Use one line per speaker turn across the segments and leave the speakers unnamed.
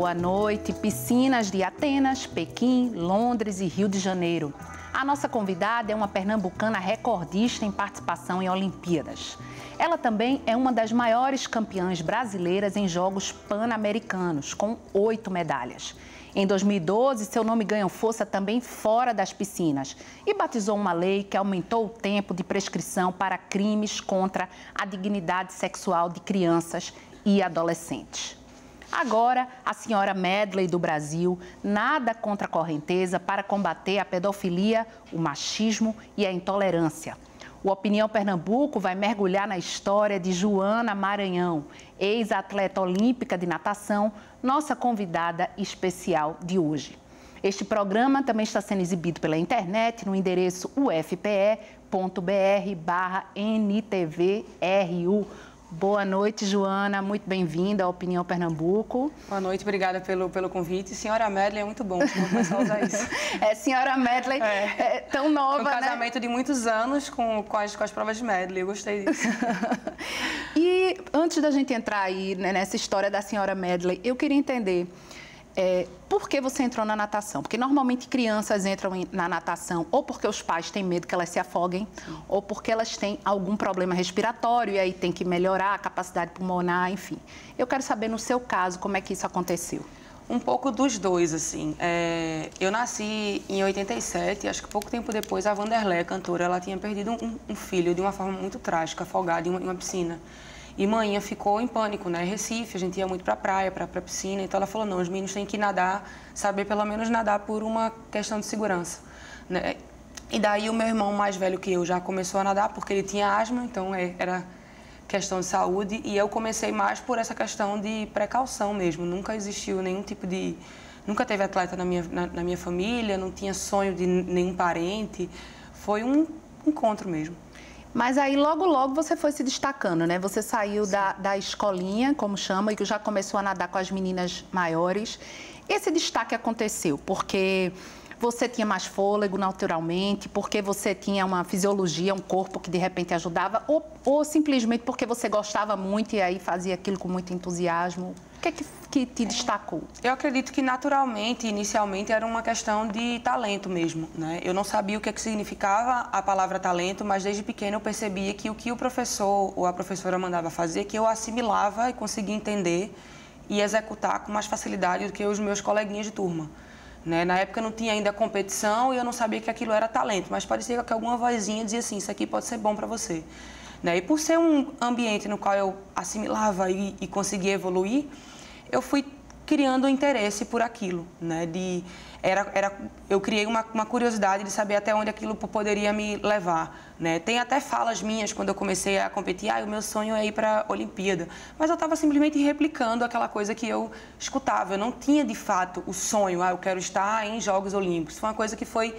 boa noite. Piscinas de Atenas, Pequim, Londres e Rio de Janeiro. A nossa convidada é uma pernambucana recordista em participação em Olimpíadas. Ela também é uma das maiores campeãs brasileiras em Jogos Pan-Americanos, com 8 medalhas. Em 2012, seu nome ganhou força também fora das piscinas e batizou uma lei que aumentou o tempo de prescrição para crimes contra a dignidade sexual de crianças e adolescentes. Agora, a senhora Medley do Brasil nada contra a correnteza para combater a pedofilia, o machismo e a intolerância. O Opinião Pernambuco vai mergulhar na história de Joana Maranhão, ex-atleta olímpica de natação, nossa convidada especial de hoje. Este programa também está sendo exibido pela internet no endereço ufpe.br/NTVRU. Boa noite, Joana. Muito bem-vinda ao Opinião Pernambuco.
Boa noite, obrigada pelo convite. Senhora Medley é muito bom, vou começar a usar isso.
Senhora Medley é tão nova, né?
Um casamento de muitos anos com as provas de medley, eu gostei disso.
E antes da gente entrar aí, né, nessa história da senhora Medley, eu queria entender por que você entrou na natação? Porque normalmente crianças entram na natação ou porque os pais têm medo que elas se afoguem, ou porque elas têm algum problema respiratório e aí tem que melhorar a capacidade pulmonar, enfim. Eu quero saber, no seu caso, como é que isso aconteceu?
Um pouco dos dois, assim. Eu nasci em 87, acho que pouco tempo depois a Vanderlei, a cantora, ela tinha perdido um filho de uma forma muito trágica, afogado em uma piscina. E mãe ficou em pânico, né? Recife, a gente ia muito pra praia, pra piscina. Então ela falou, não, os meninos têm que nadar, saber pelo menos nadar por uma questão de segurança, né? E daí o meu irmão mais velho que eu já começou a nadar porque ele tinha asma, então era questão de saúde. E eu comecei mais por essa questão de precaução mesmo. Nunca existiu nenhum tipo de... Nunca teve atleta na minha família, não tinha sonho de nenhum parente. Foi um encontro mesmo.
Mas aí, logo, logo, você foi se destacando, né? Você saiu da escolinha, como chama, e que já começou a nadar com as meninas maiores. Esse destaque aconteceu porque você tinha mais fôlego naturalmente, porque você tinha uma fisiologia, um corpo que de repente ajudava, ou simplesmente porque você gostava muito e aí fazia aquilo com muito entusiasmo? O que é que te destacou?
Eu acredito que naturalmente, inicialmente, era uma questão de talento mesmo, né? Eu não sabia o que significava a palavra talento, mas desde pequena eu percebia que o que o professor ou a professora mandava fazer, que eu assimilava e conseguia entender e executar com mais facilidade do que os meus coleguinhas de turma, né? Na época não tinha ainda competição e eu não sabia que aquilo era talento, mas parecia que alguma vozinha dizia assim, isso aqui pode ser bom para você, né? E por ser um ambiente no qual eu assimilava e conseguia evoluir, eu fui criando interesse por aquilo, né? Eu criei uma curiosidade de saber até onde aquilo poderia me levar, né? Tem até falas minhas quando eu comecei a competir, o meu sonho é ir para a Olimpíada, mas eu estava simplesmente replicando aquela coisa que eu escutava, eu não tinha de fato o sonho, eu quero estar em Jogos Olímpicos, foi uma coisa que foi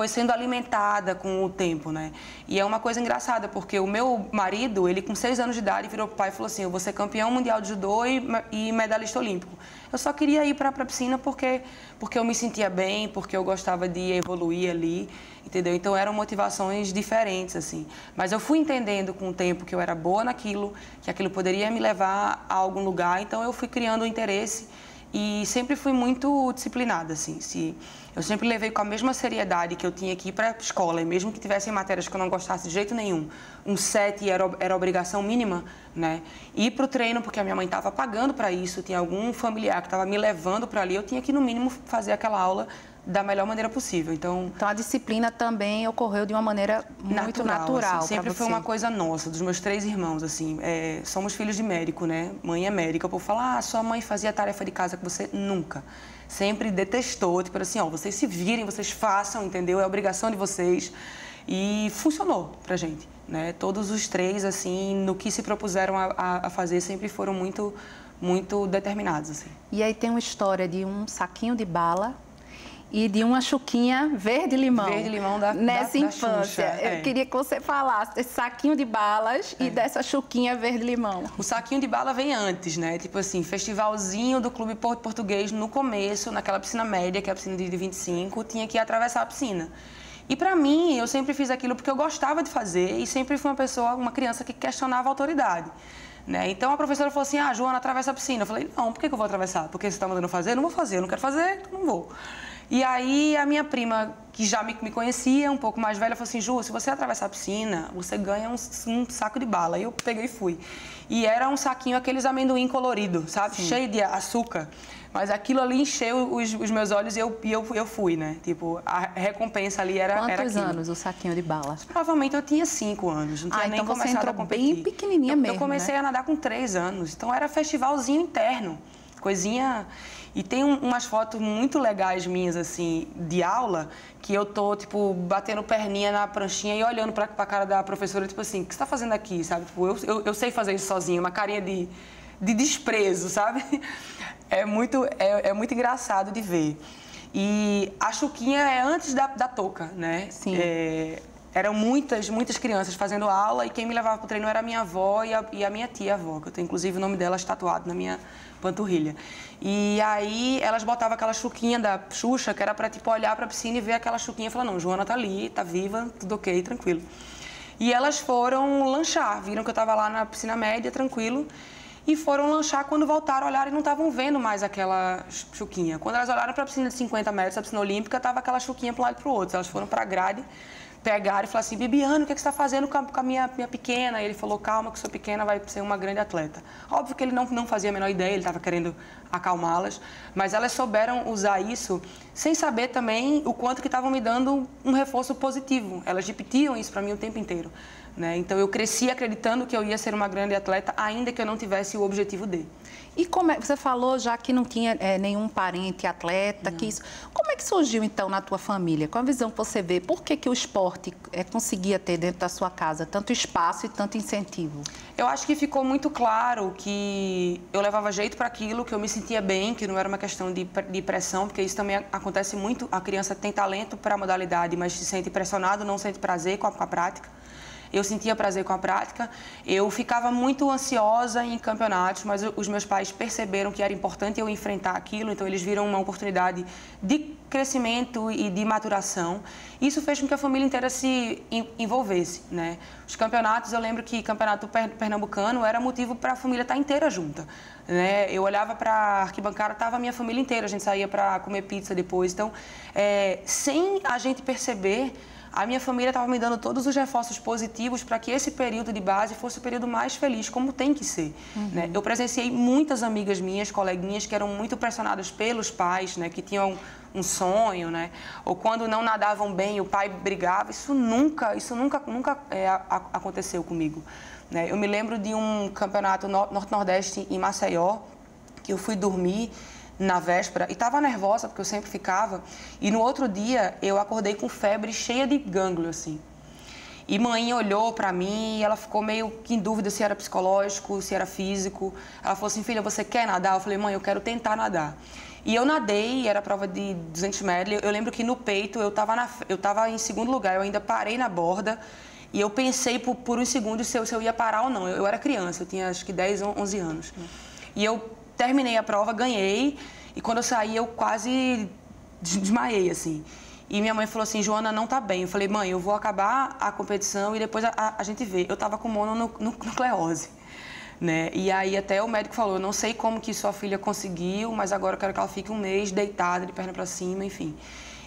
sendo alimentada com o tempo, né? E é uma coisa engraçada, porque o meu marido, ele com 6 anos de idade, virou pro pai e falou assim, eu vou ser campeão mundial de judô e medalhista olímpico. Eu só queria ir para a piscina porque eu me sentia bem, porque eu gostava de evoluir ali, entendeu? Então eram motivações diferentes, assim. Mas eu fui entendendo com o tempo que eu era boa naquilo, que aquilo poderia me levar a algum lugar, então eu fui criando um interesse e sempre fui muito disciplinada, assim. Eu sempre levei com a mesma seriedade que eu tinha que ir para a escola, e mesmo que tivessem matérias que eu não gostasse de jeito nenhum, um 7 era obrigação mínima, né? Ir para o treino, porque a minha mãe estava pagando para isso, tinha algum familiar que estava me levando para ali, eu tinha que, no mínimo, fazer aquela aula da melhor maneira possível. Então
a disciplina também ocorreu de uma maneira muito natural.
Assim, sempre foi uma coisa nossa, dos meus 3 irmãos, assim. Somos filhos de médico, né? Mãe é médica. O povo fala, sua mãe fazia tarefa de casa que você nunca. Sempre detestou, tipo assim, vocês se virem, vocês façam, entendeu? É obrigação de vocês. E funcionou pra gente, né? Todos os 3, assim, no que se propuseram a fazer, sempre foram muito, muito determinados, assim.
E aí tem uma história de um saquinho de bala e de uma chuquinha verde-limão.
Verde-limão
nessa
da
infância.
Xuxa,
Eu queria que você falasse desse saquinho de balas e dessa chuquinha verde-limão.
O saquinho de bala vem antes, né? Tipo assim, festivalzinho do Clube Português, no começo, naquela piscina média, que é a piscina de 25, tinha que atravessar a piscina. E pra mim, eu sempre fiz aquilo porque eu gostava de fazer e sempre fui uma criança que questionava a autoridade. né? Então a professora falou assim, Joana, atravessa a piscina. Eu falei, não, por que eu vou atravessar? Porque você está mandando fazer? Eu não vou fazer, eu não quero fazer, então não vou. E aí a minha prima, que já me conhecia, um pouco mais velha, falou assim, Ju, se você atravessar a piscina, você ganha um saco de bala. Aí eu peguei e fui. E era um saquinho, aqueles amendoim colorido, sabe? Sim. Cheio de açúcar. Mas aquilo ali encheu os meus olhos e eu fui, né? Tipo, a recompensa ali era aquilo.
Quantos anos o saquinho de bala?
Provavelmente eu tinha 5 anos, não tinha nem
então
começado a competir.
Bem pequenininha mesmo,
eu comecei a nadar com 3 anos, então era festivalzinho interno, coisinha... E tem umas fotos muito legais minhas, assim, de aula, que eu tô, tipo, batendo perninha na pranchinha e olhando pra cara da professora, tipo assim, o que você tá fazendo aqui, sabe? Tipo, eu sei fazer isso sozinha, uma carinha de desprezo, sabe? É muito engraçado de ver. E a Chuquinha é antes da touca, né?
Sim.
Eram muitas crianças fazendo aula e quem me levava para o treino era a minha avó e a minha tia-avó, que eu tenho inclusive o nome delas tatuado na minha panturrilha. E aí elas botavam aquela Chuquinha da Xuxa, que era para tipo olhar para a piscina e ver aquela Chuquinha e falar, não, Joana tá ali, tá viva, tudo ok, tranquilo. E elas foram lanchar, viram que eu estava lá na piscina média, tranquilo, e foram lanchar. Quando voltaram, olharam e não estavam vendo mais aquela Chuquinha. Quando elas olharam para a piscina de 50 metros, a piscina olímpica, estava aquela Chuquinha para um lado e para o outro. Elas foram para a grade, pegaram e falaram assim, Bibiano, o que você está fazendo com a minha pequena? E ele falou, calma que sua pequena vai ser uma grande atleta. Óbvio que ele não fazia a menor ideia, ele estava querendo acalmá-las, mas elas souberam usar isso sem saber também o quanto que estavam me dando um reforço positivo. Elas repetiam isso para mim o tempo inteiro, né? Então eu cresci acreditando que eu ia ser uma grande atleta, ainda que eu não tivesse o objetivo de.
E como você falou já que não tinha nenhum parente atleta, que isso. Como é que surgiu então na tua família? Com a visão que você vê, por que o esporte conseguia ter dentro da sua casa tanto espaço e tanto incentivo?
Eu acho que ficou muito claro que eu levava jeito para aquilo, que eu me sentia bem, que não era uma questão de pressão, porque isso também acontece muito. A criança tem talento para a modalidade, mas se sente pressionado, não sente prazer com a prática. Eu sentia prazer com a prática, eu ficava muito ansiosa em campeonatos, mas os meus pais perceberam que era importante eu enfrentar aquilo, então eles viram uma oportunidade de crescimento e de maturação. Isso fez com que a família inteira se envolvesse, né? Os campeonatos, eu lembro que campeonato pernambucano era motivo para a família estar inteira junta, né? Eu olhava para a arquibancada, estava a minha família inteira, a gente saía para comer pizza depois. Então, sem a gente perceber, a minha família estava me dando todos os reforços positivos para que esse período de base fosse o período mais feliz, como tem que ser. Né? Eu presenciei muitas amigas minhas, coleguinhas, que eram muito pressionadas pelos pais, né? Que tinham um sonho, né? Ou quando não nadavam bem, o pai brigava. Isso nunca aconteceu comigo. Né? Eu me lembro de um campeonato Norte-Nordeste em Maceió, que eu fui dormir na véspera e estava nervosa, porque eu sempre ficava, e no outro dia eu acordei com febre cheia de gânglio, assim. E mãe olhou para mim e ela ficou meio que em dúvida se era psicológico, se era físico. Ela falou assim, filha, você quer nadar? Eu falei, mãe, eu quero tentar nadar. E eu nadei, era prova de 200 metros, eu lembro que no peito eu estava em segundo lugar, eu ainda parei na borda e eu pensei por uns segundos se eu ia parar ou não. Eu era criança, eu tinha acho que 10, 11 anos. E eu terminei a prova, ganhei, e quando eu saí, eu quase desmaiei, assim. E minha mãe falou assim, Joana, não tá bem. Eu falei, mãe, eu vou acabar a competição e depois a gente vê. Eu tava com mononucleose, né? E aí até o médico falou, não sei como que sua filha conseguiu, mas agora eu quero que ela fique um mês deitada, de perna pra cima, enfim.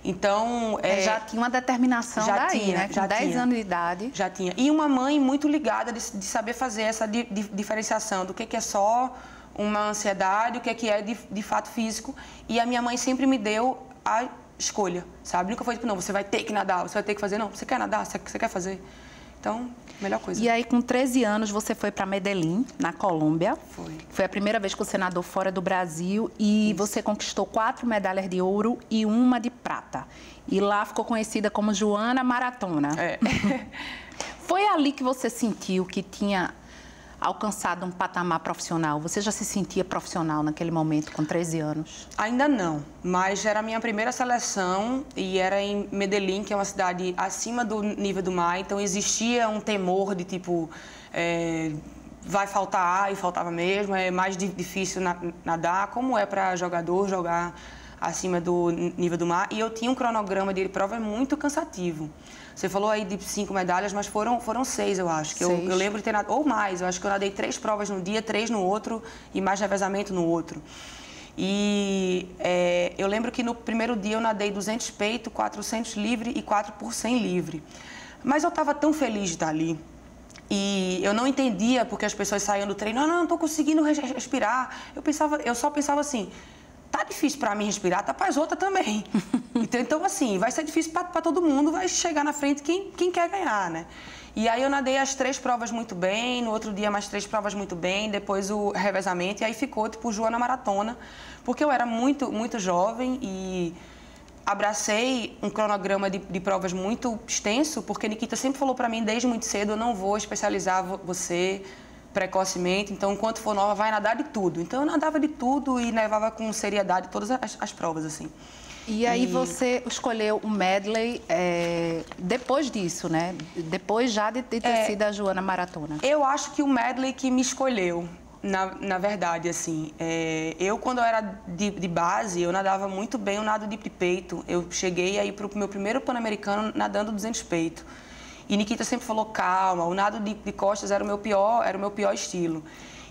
Então...
já tinha uma determinação daí, né? Com 10 anos de idade.
Já tinha. E uma mãe muito ligada de saber fazer essa diferenciação do que é só uma ansiedade, o que é de fato físico. E a minha mãe sempre me deu a escolha, sabe? Nunca foi tipo, não, você vai ter que nadar, você vai ter que fazer. Não, você quer nadar, você quer fazer. Então, melhor coisa.
E aí, com 13 anos, você foi para Medellín, na Colômbia.
Foi.
Foi a primeira vez que você nadou fora do Brasil e isso. Você conquistou 4 medalhas de ouro e 1 de prata. E lá ficou conhecida como Joana Maratona. Foi ali que você sentiu que tinha alcançado um patamar profissional? Você já se sentia profissional naquele momento, com 13 anos?
Ainda não, mas era a minha primeira seleção e era em Medellín, que é uma cidade acima do nível do mar, então existia um temor de tipo, vai faltar ar, e faltava mesmo, é mais difícil nadar, como é para jogador jogar acima do nível do mar. E eu tinha um cronograma de prova muito cansativo. Você falou aí de 5 medalhas, mas foram 6, eu acho. Que eu lembro de ter nadado, ou mais. Eu acho que eu nadei 3 provas num dia, 3 no outro e mais revezamento no outro. E eu lembro que no primeiro dia eu nadei 200 peito, 400 livre e 4 por 100 livre. Mas eu estava tão feliz de estar ali. E eu não entendia porque as pessoas saíam do treino, não estou conseguindo respirar. Eu só pensava assim, tá difícil para mim respirar, tá para as outras também. Então, assim, vai ser difícil para todo mundo, vai chegar na frente quem quer ganhar, né? E aí eu nadei as 3 provas muito bem, no outro dia mais 3 provas muito bem, depois o revezamento, e aí ficou tipo Joana Maratona, porque eu era muito, muito jovem e abracei um cronograma de provas muito extenso, porque Nikita sempre falou para mim desde muito cedo, eu não vou especializar você precocemente, então enquanto for nova vai nadar de tudo. Então eu nadava de tudo e levava com seriedade todas as provas, assim.
E aí você escolheu o medley depois disso, né? Depois já de ter sido a Joana Maratona.
Eu acho que o medley que me escolheu, na verdade, assim. Eu, quando eu era de base, eu nadava muito bem o nado de peito. Eu cheguei aí para o meu primeiro Pan-Americano nadando 200 peito. E Nikita sempre falou, calma, o nado de costas era o meu pior estilo.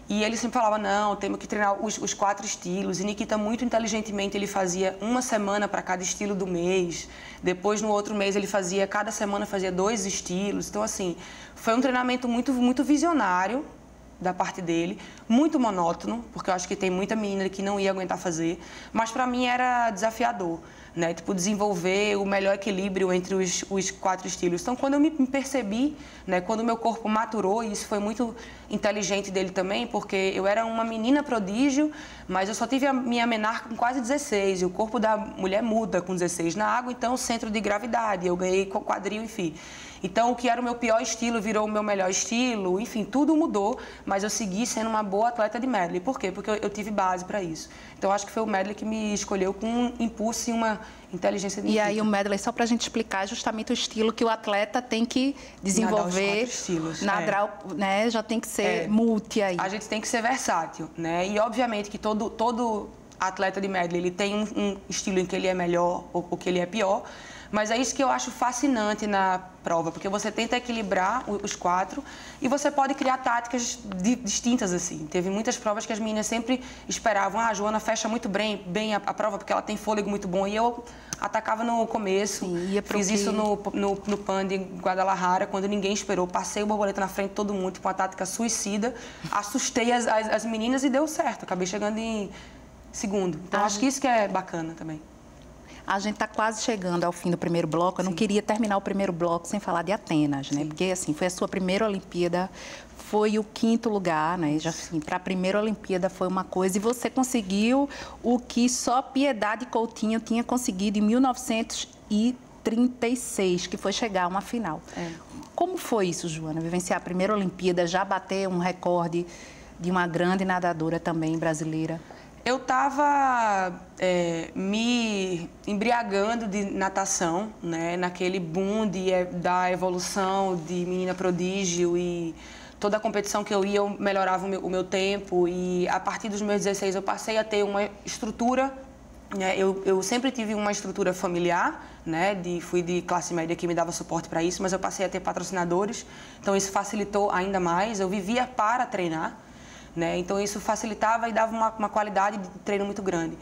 E ele sempre falava, não, temos que treinar os 4 estilos. E Nikita, muito inteligentemente, ele fazia uma semana para cada estilo do mês. Depois, no outro mês, cada semana fazia 2 estilos. Então, assim, foi um treinamento muito, muito visionário da parte dele, muito monótono, porque eu acho que tem muita menina que não ia aguentar fazer. Mas, para mim, era desafiador, né? Tipo, desenvolver o melhor equilíbrio entre os 4 estilos. Então, quando eu me percebi, né, quando o meu corpo maturou, e isso foi muito inteligente dele também, porque eu era uma menina prodígio, mas eu só tive a minha menarca com quase 16, e o corpo da mulher muda com 16 na água, então centro de gravidade, eu ganhei quadril, enfim. Então, o que era o meu pior estilo virou o meu melhor estilo, enfim, tudo mudou, mas eu segui sendo uma boa atleta de medley. Por quê? Porque eu tive base para isso. Então, acho que foi o medley que me escolheu com um impulso e uma inteligência de
E aí o medley, só para a gente explicar, é justamente o estilo que o atleta tem que desenvolver. Nadar, né? Já tem que ser multi aí.
A gente tem que ser versátil, né? E obviamente que todo atleta de medley ele tem um estilo em que ele é melhor ou que ele é pior. Mas é isso que eu acho fascinante na prova, porque você tenta equilibrar os 4 e você pode criar táticas distintas, assim. Teve muitas provas que as meninas sempre esperavam, a Joana fecha muito bem a prova porque ela tem fôlego muito bom. E eu atacava no começo, fiz isso no PAN de Guadalajara, quando ninguém esperou. Passei o borboleta na frente de todo mundo, com uma tática suicida, assustei as meninas e deu certo. Acabei chegando em segundo. Então, acho que isso que é bacana também.
A gente está quase chegando ao fim do primeiro bloco. Eu não queria terminar o primeiro bloco sem falar de Atenas, né? Porque, assim, foi a sua primeira Olimpíada, foi o 5º lugar, né? Já, assim, para a primeira Olimpíada foi uma coisa. E você conseguiu o que só Piedade Coutinho tinha conseguido em 1936, que foi chegar a uma final. Como foi isso, Joana? Vivenciar a primeira Olimpíada, já bater um recorde de uma grande nadadora também brasileira?
Eu estava me embriagando de natação, né? Naquele boom da evolução de menina prodígio, e toda a competição que eu ia, eu melhorava o meu tempo, e a partir dos meus 16 eu passei a ter uma estrutura, né? Eu sempre tive uma estrutura familiar, né? Fui de classe média que me dava suporte para isso, mas eu passei a ter patrocinadores, então isso facilitou ainda mais. Eu vivia para treinar, né? Então isso facilitava e dava uma qualidade de treino muito grande.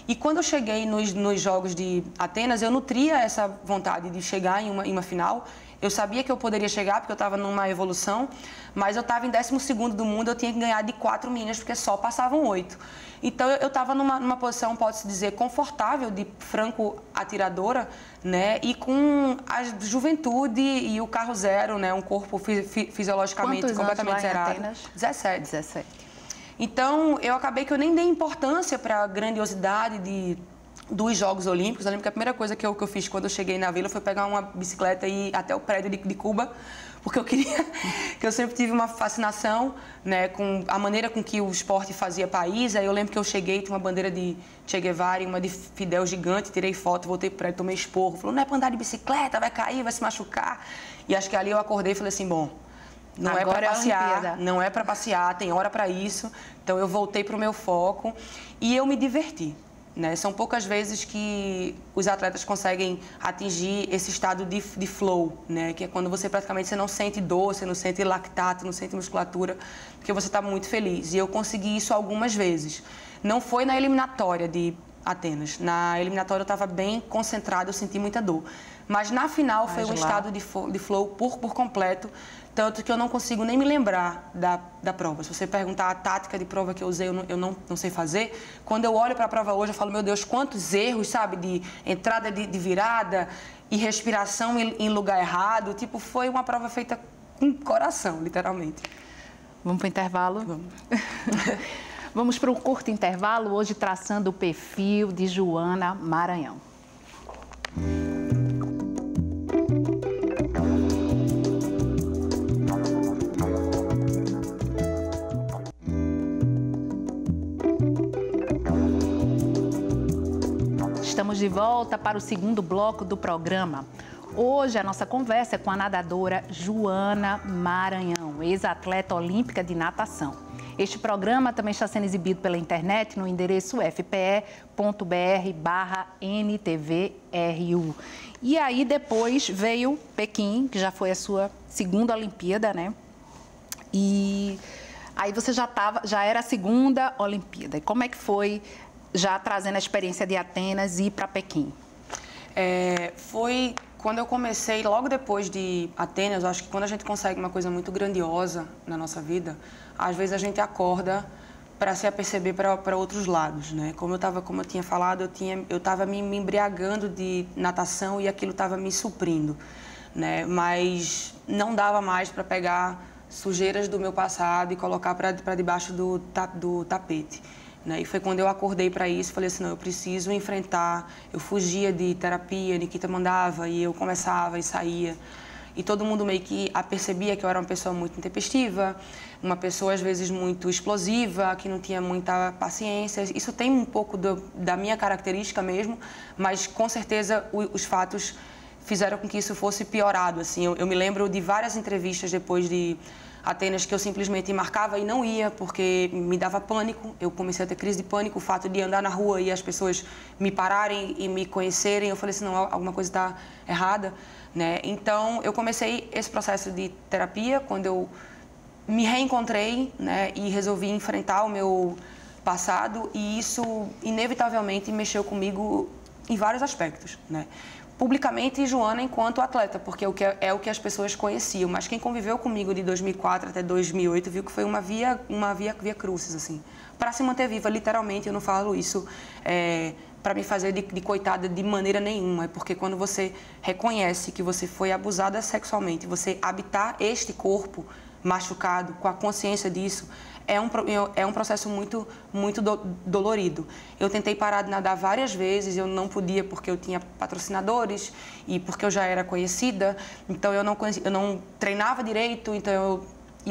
E quando eu cheguei nos Jogos de Atenas, eu nutria essa vontade de chegar em uma final. Eu sabia que eu poderia chegar porque eu estava numa evolução, mas eu estava em 12º do mundo, eu tinha que ganhar de 4 meninas, porque só passavam 8. Então eu estava numa posição, pode-se dizer, confortável, de franco atiradora, né? E com a juventude e o carro zero, né? Um corpo fisiologicamente completamente zerado.
Atenas?
17. Então, eu acabei que eu nem dei importância para a grandiosidade dos Jogos Olímpicos. Eu lembro que a primeira coisa que eu fiz quando eu cheguei na vila foi pegar uma bicicleta e ir até o prédio de Cuba, porque eu queria, que eu sempre tive uma fascinação, né, com a maneira com que o esporte fazia país. Aí eu lembro que eu cheguei, tinha uma bandeira de Che Guevara e uma de Fidel gigante, tirei foto, voltei pro prédio, tomei esporro. Falou, não é para andar de bicicleta, vai cair, vai se machucar. E acho que ali eu acordei e falei assim, bom, não é para passear, não é para passear, tem hora para isso. Então eu voltei para o meu foco e eu me diverti. né? São poucas vezes que os atletas conseguem atingir esse estado de flow, né? Que é quando você praticamente você não sente dor, você não sente lactato, não sente musculatura, porque você está muito feliz. E eu consegui isso algumas vezes. Não foi na eliminatória de Atenas. Na eliminatória eu estava bem concentrada, eu senti muita dor. Mas na final foi um estado de flow por completo, tanto que eu não consigo nem me lembrar da prova. Se você perguntar a tática de prova que eu usei, eu não sei fazer. Quando eu olho para a prova hoje, eu falo, meu Deus, quantos erros, sabe? De entrada de virada e respiração em lugar errado. Tipo, foi uma prova feita com coração, literalmente.
Vamos para o intervalo?
Vamos.
Vamos para um curto intervalo, hoje traçando o perfil de Joana Maranhão. Estamos de volta para o segundo bloco do programa. Hoje a nossa conversa é com a nadadora Joana Maranhão, ex-atleta olímpica de natação. Este programa também está sendo exibido pela internet no endereço fpe.br/NTVRU. E aí depois veio Pequim, que já foi a sua segunda Olimpíada, né? E aí você já era a segunda Olimpíada. E como é que foi, já trazendo a experiência de Atenas e ir para Pequim?
Foi quando eu comecei, logo depois de Atenas. Eu acho que quando a gente consegue uma coisa muito grandiosa na nossa vida, às vezes a gente acorda para se aperceber para outros lados, né? Como eu tinha falado, eu estava me embriagando de natação e aquilo estava me suprindo, né? Mas não dava mais para pegar sujeiras do meu passado e colocar para debaixo do tapete, né? E foi quando eu acordei para isso, falei assim, não, eu preciso enfrentar. Eu fugia de terapia, Nikita mandava e eu começava e saía. E todo mundo meio que percebia que eu era uma pessoa muito intempestiva, uma pessoa às vezes muito explosiva, que não tinha muita paciência. Isso tem um pouco da minha característica mesmo, mas com certeza os fatos fizeram com que isso fosse piorado. Assim, eu me lembro de várias entrevistas depois de Atenas que eu simplesmente marcava e não ia porque me dava pânico. Eu comecei a ter crise de pânico, o fato de andar na rua e as pessoas me pararem e me conhecerem. Eu falei assim, não, alguma coisa está errada, né? Então, eu comecei esse processo de terapia quando eu me reencontrei, né, e resolvi enfrentar o meu passado, e isso inevitavelmente mexeu comigo em vários aspectos, né? Publicamente, Joana enquanto atleta, porque é o que as pessoas conheciam, mas quem conviveu comigo de 2004 até 2008 viu que foi uma via crucis, assim, para se manter viva, literalmente. Eu não falo isso para me fazer de coitada de maneira nenhuma, é porque quando você reconhece que você foi abusada sexualmente, você habitar este corpo machucado, com a consciência disso, é um processo muito, muito dolorido. Eu tentei parar de nadar várias vezes, eu não podia porque eu tinha patrocinadores e porque eu já era conhecida, então eu não treinava direito, e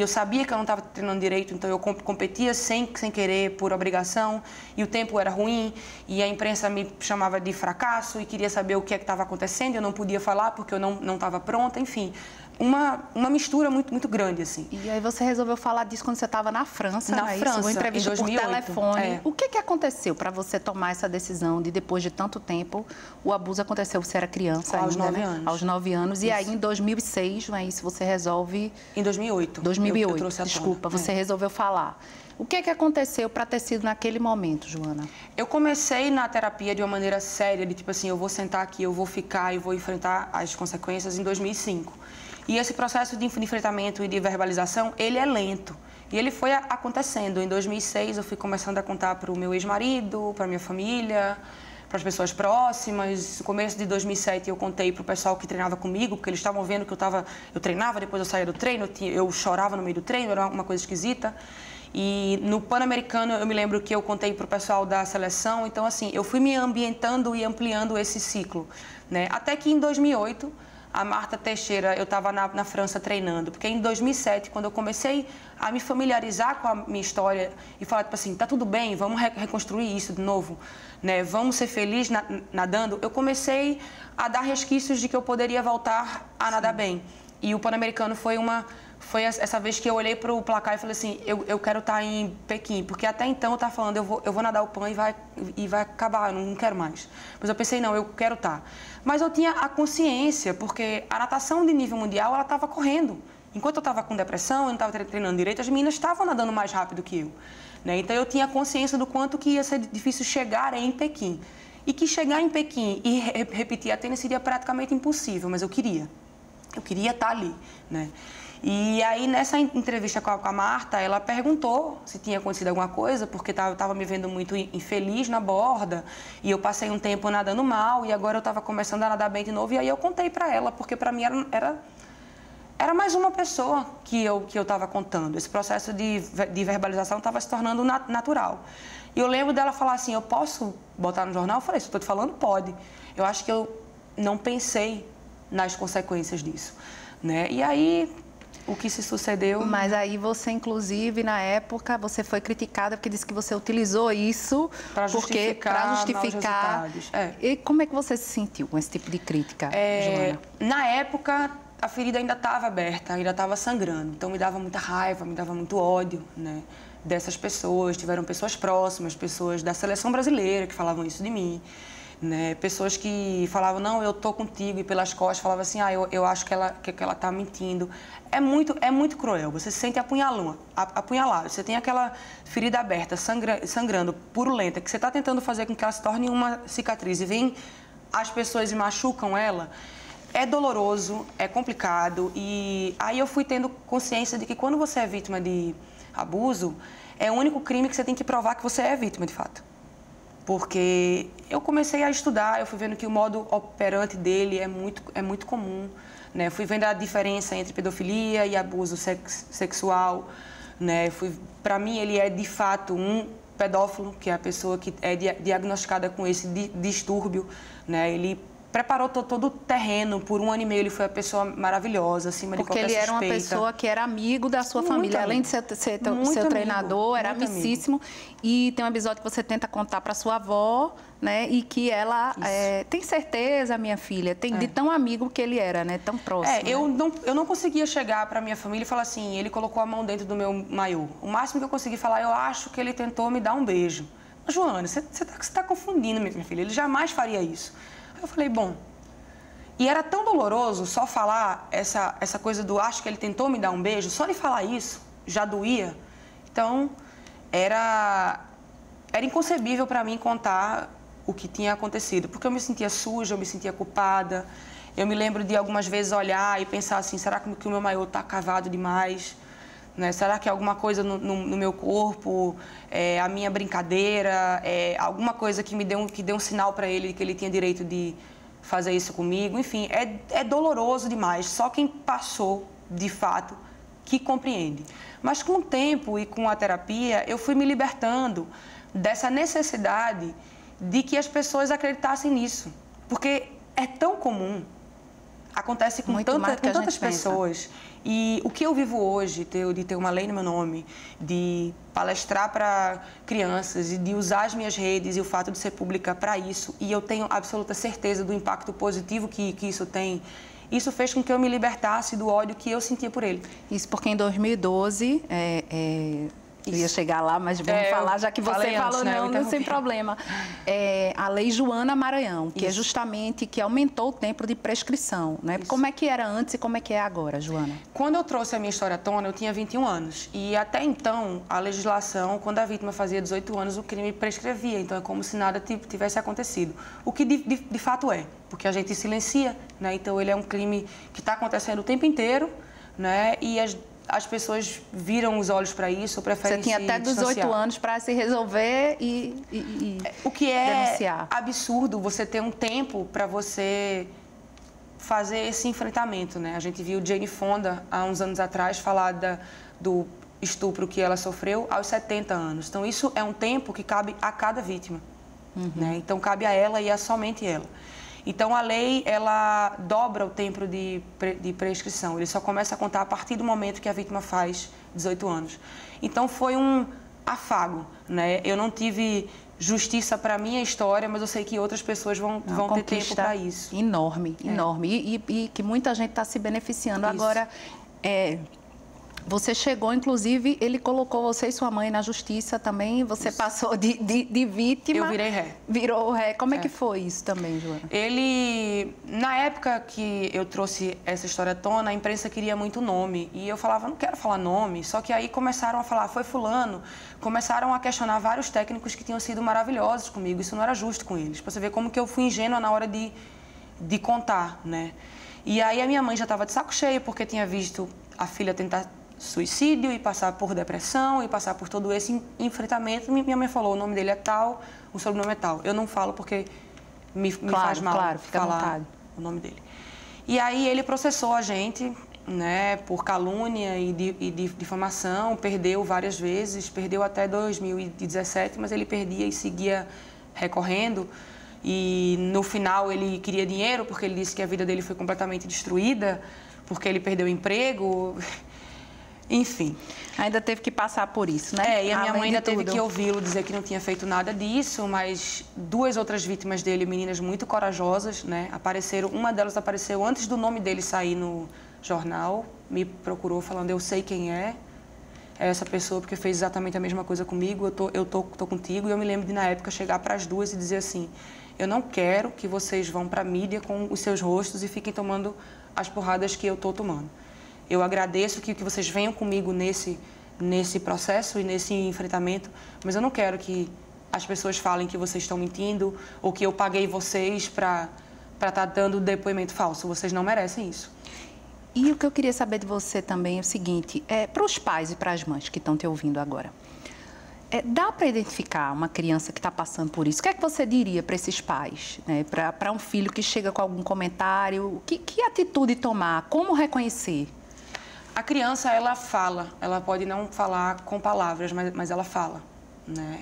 eu sabia que eu não estava treinando direito, então eu competia sem querer, por obrigação, e o tempo era ruim, e a imprensa me chamava de fracasso e queria saber o que é que estava acontecendo, eu não podia falar porque eu não estava pronta, enfim. Uma mistura muito, muito grande, assim.
E aí você resolveu falar disso quando você estava na França,
na França,
uma entrevista
em 2008,
por telefone.
É.
O que aconteceu para você tomar essa decisão de, depois de tanto tempo, o abuso aconteceu, você era criança
aos
ainda,
9
né?
anos.
Aos 9 anos.
Isso.
E aí, em 2006, não é isso, você resolve...
Em 2008.
2008,
eu trouxe à
desculpa,
tona.
você resolveu falar. O que aconteceu para ter sido naquele momento, Joana?
Eu comecei na terapia de uma maneira séria, de tipo assim, eu vou sentar aqui, eu vou ficar e vou enfrentar as consequências em 2005. E esse processo de enfrentamento e de verbalização, ele é lento. E ele foi acontecendo. Em 2006, eu fui começando a contar para o meu ex-marido, para a minha família, para as pessoas próximas. No começo de 2007, eu contei para o pessoal que treinava comigo, porque eles estavam vendo que eu treinava, depois eu saía do treino, eu chorava no meio do treino, era uma coisa esquisita. E no Pan-Americano, eu me lembro que eu contei para o pessoal da seleção. Então, assim, eu fui me ambientando e ampliando esse ciclo, né? Até que em 2008... a Marta Teixeira, eu estava na França treinando, porque em 2007, quando eu comecei a me familiarizar com a minha história e falar, tipo assim, tá tudo bem, vamos reconstruir isso de novo, né? Vamos ser felizes nadando, eu comecei a dar resquícios de que eu poderia voltar a nadar bem. E o Pan-Americano foi essa vez que eu olhei para o placar e falei assim, eu quero estar em Pequim, porque até então eu estava falando, eu vou nadar o PAN e vai acabar, eu não quero mais. Mas eu pensei, não, eu quero estar. Mas eu tinha a consciência, porque a natação de nível mundial, ela estava correndo. Enquanto eu estava com depressão, eu não estava treinando direito, as meninas estavam nadando mais rápido que eu. Né? Então eu tinha consciência do quanto que ia ser difícil chegar em Pequim. E que chegar em Pequim e repetir Atenas seria praticamente impossível, mas eu queria. Eu queria estar ali, né? E aí, nessa entrevista com a Marta, ela perguntou se tinha acontecido alguma coisa, porque eu estava me vendo muito infeliz na borda, e eu passei um tempo nadando mal, e agora eu estava começando a nadar bem de novo, e aí eu contei para ela, porque para mim era mais uma pessoa que eu estava contando. Esse processo de verbalização estava se tornando natural. E eu lembro dela falar assim, eu posso botar no jornal? Eu falei, se eu estou te falando, pode. Eu acho que eu não pensei nas consequências disso, né? E aí, o que se sucedeu...
Mas aí você, inclusive, na época, você foi criticada porque disse que você utilizou isso
para justificar maus resultados.
E como é que você se sentiu com esse tipo de crítica, Joana?
Na época, a ferida ainda estava aberta, ainda estava sangrando. Então, me dava muita raiva, me dava muito ódio, né? Dessas pessoas. Tiveram pessoas próximas, pessoas da seleção brasileira que falavam isso de mim. Né? Pessoas que falavam, não, eu tô contigo, e pelas costas falavam assim, eu acho que ela tá mentindo. É muito cruel, você se sente apunhalado, você tem aquela ferida aberta, sangrando, purulenta, que você está tentando fazer com que ela se torne uma cicatriz, e vem as pessoas e machucam ela. É doloroso, é complicado, e aí eu fui tendo consciência de que quando você é vítima de abuso, é o único crime que você tem que provar que você é vítima, de fato. Porque eu comecei a estudar, eu fui vendo que o modo operante dele é muito comum, né? Fui vendo a diferença entre pedofilia e abuso sexual, né? Para mim, ele é, de fato, um pedófilo, que é a pessoa que é diagnosticada com esse distúrbio, né? Ele preparou todo o terreno, por 1 ano e meio ele foi a pessoa maravilhosa, acima de qualquer suspeita.
Porque ele era uma pessoa que era amigo da sua família, além de ser seu treinador, era amicíssimo. E tem um episódio que você tenta contar para sua avó, né? E que ela tem certeza, minha filha, de tão amigo que ele era, né? Tão próximo.
Eu não conseguia chegar para minha família e falar assim, ele colocou a mão dentro do meu maiô. O máximo que eu consegui falar, eu acho que ele tentou me dar um beijo. Mas, Joana, você tá confundindo, minha filha, ele jamais faria isso. Eu falei, bom, e era tão doloroso só falar essa coisa do acho que ele tentou me dar um beijo, só de falar isso já doía. Então, era inconcebível para mim contar o que tinha acontecido, porque eu me sentia suja, eu me sentia culpada. Eu me lembro de algumas vezes olhar e pensar assim, será que o meu maiô está cavado demais? Né? Será que é alguma coisa no meu corpo, a minha brincadeira, alguma coisa que deu um sinal para ele que ele tinha direito de fazer isso comigo? Enfim, é doloroso demais. Só quem passou, de fato, que compreende. Mas com o tempo e com a terapia, eu fui me libertando dessa necessidade de que as pessoas acreditassem nisso. Porque é tão comum, acontece com tantas pessoas. E o que eu vivo hoje, de ter uma lei no meu nome, de palestrar para crianças e de usar as minhas redes e o fato de ser pública para isso, e eu tenho absoluta certeza do impacto positivo que isso tem, isso fez com que eu me libertasse do ódio que eu sentia por ele.
Isso porque em 2012... Eu ia chegar lá, mas vamos falar, já que você falou, né? Não, sem problema. A Lei Joana Maranhão, que é justamente que aumentou o tempo de prescrição, né? Isso. Como é que era antes e como é que é agora, Joana?
Quando eu trouxe a minha história à tona, eu tinha 21 anos. E até então, a legislação, quando a vítima fazia 18 anos, o crime prescrevia. Então, é como se nada tivesse acontecido. O que de fato é, porque a gente silencia, né? Então, ele é um crime que está acontecendo o tempo inteiro, né? E as pessoas viram os olhos para isso, preferem se distanciar.
Você tinha até 18 anos para se resolver e
o que é
denunciar.
Absurdo você ter um tempo para você fazer esse enfrentamento, né? A gente viu Jane Fonda, há uns anos atrás, falar do estupro que ela sofreu aos 70 anos. Então, isso é um tempo que cabe a cada vítima. Né? Então, cabe a ela e a somente ela. Então, a lei, ela dobra o tempo de prescrição. Ele só começa a contar a partir do momento que a vítima faz 18 anos. Então, foi um afago, né? Eu não tive justiça para a minha história, mas eu sei que outras pessoas vão ter tempo para isso.
Enorme, enorme. E que muita gente está se beneficiando. Isso. Agora, Você chegou, inclusive, ele colocou você e sua mãe na justiça também, você passou de vítima.
Eu virei ré.
Virou ré. Como é que foi isso também, Joana?
Ele, na época que eu trouxe essa história à tona, a imprensa queria muito nome. E eu falava, não quero falar nome. Só que aí começaram a falar, foi fulano. Começaram a questionar vários técnicos que tinham sido maravilhosos comigo. Isso não era justo com eles. Pra você ver como que eu fui ingênua na hora de contar, né? E aí a minha mãe já estava de saco cheio, porque tinha visto a filha tentar suicídio e passar por depressão e passar por todo esse enfrentamento. Minha mãe falou, o nome dele é tal, o sobrenome é tal. Eu não falo porque me faz mal falar o nome dele. E aí ele processou a gente, né, por calúnia e difamação, perdeu várias vezes, perdeu até 2017, mas ele perdia e seguia recorrendo. E no final ele queria dinheiro porque ele disse que a vida dele foi completamente destruída, porque ele perdeu o emprego. Enfim.
Ainda teve que passar por isso, né?
E a minha mãe ainda teve que ouvi-lo dizer que não tinha feito nada disso, mas duas outras vítimas dele, meninas muito corajosas, né? Apareceram, uma delas apareceu antes do nome dele sair no jornal, me procurou falando, eu sei quem é essa pessoa, porque fez exatamente a mesma coisa comigo, eu tô contigo. E eu me lembro de, na época, chegar para as duas e dizer assim, eu não quero que vocês vão para a mídia com os seus rostos e fiquem tomando as porradas que eu tô tomando. Eu agradeço que vocês venham comigo nesse processo e nesse enfrentamento, mas eu não quero que as pessoas falem que vocês estão mentindo ou que eu paguei vocês para estar dando depoimento falso. Vocês não merecem isso.
E o que eu queria saber de você também é o seguinte, para os pais e para as mães que estão te ouvindo agora, dá para identificar uma criança que está passando por isso? O que é que você diria para esses pais, né? Para um filho que chega com algum comentário? Que atitude tomar? Como reconhecer?
A criança, ela fala, ela pode não falar com palavras, mas ela fala, né?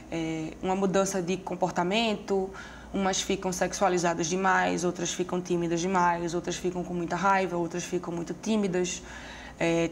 Uma mudança de comportamento, umas ficam sexualizadas demais, outras ficam tímidas demais, outras ficam com muita raiva, outras ficam muito tímidas.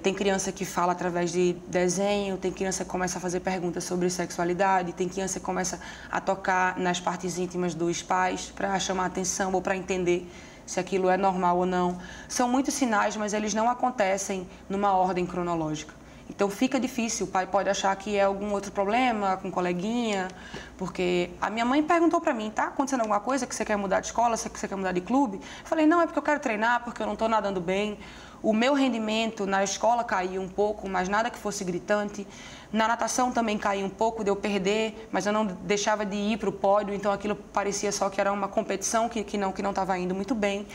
Tem criança que fala através de desenho, tem criança que começa a fazer perguntas sobre sexualidade, tem criança que começa a tocar nas partes íntimas dos pais para chamar a atenção ou para entender se aquilo é normal ou não. São muitos sinais, mas eles não acontecem numa ordem cronológica. Então fica difícil, o pai pode achar que é algum outro problema com coleguinha, porque a minha mãe perguntou para mim, tá acontecendo alguma coisa que você quer mudar de escola, que você quer mudar de clube? Eu falei, não, é porque eu quero treinar, porque eu não estou nadando bem. O meu rendimento na escola caiu um pouco, mas nada que fosse gritante. Na natação também caiu um pouco, de eu perder, mas eu não deixava de ir para o pódio, então aquilo parecia só que era uma competição que não estava indo muito bem.